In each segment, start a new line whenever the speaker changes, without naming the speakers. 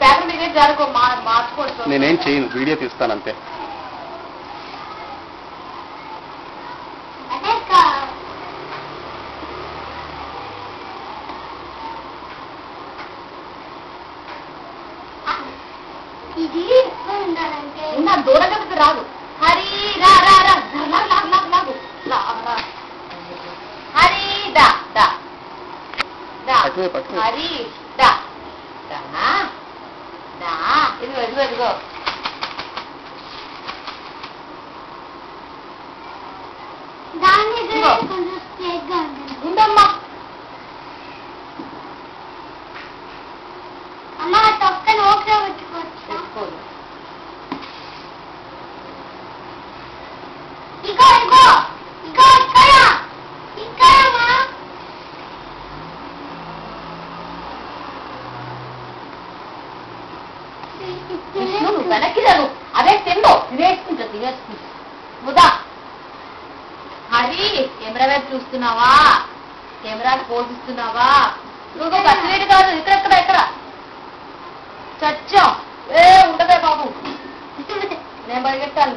Paper మీద జరుగు మార్చుకోవచ్చు.
నేనేం చేయను, వీడియో తీస్తాను అంతే.
దూరంగా రాదు. హరి రా రా రా లాగు హరి దా దా హరి దా దా ఇదిగో ఇదిగో ఇదిగో ఉండమ్మా.
అమ్మా తొక్కను ఓకే పెట్టుకోవచ్చు. ఇగో ఇగో ఇగో ఇక్కడ ఇక్కడమ్మా.
నువ్వు వెనక్కి రాను. అదే తిందో తినేసుకుంటా ముదా. హరి కెమెరా వైపు చూస్తున్నావా? కెమెరాకి పోషిస్తున్నావా? నువ్వు కచ్చిరేటు కాదు. ఇక్కడెక్కడ ఎక్కడ చచ్చాం. ఉండదే బాబు, నేను పరిగెట్టాను.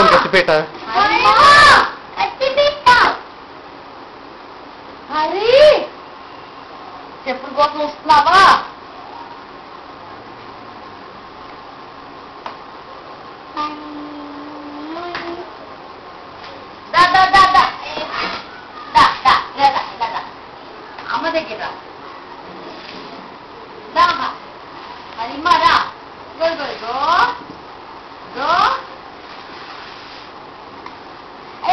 కత్తిపేట
హరి చెప్పుల కోసం వస్తున్నావా? అమ్మ దగ్గర హరిమారా గో గో గో గో.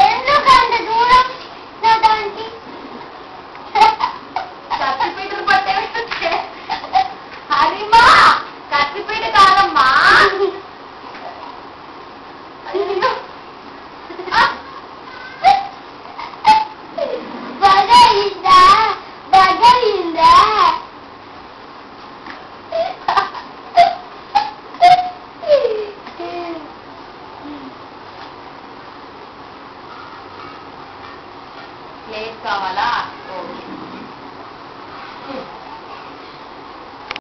ఎందుకంత దూరం దానికి
కత్తిపీటలు పట్టే హరిమా. కత్తిపీట కాదమ్మా.
బగయిందా బగయిందా.
ప్లేట్ కావాలా?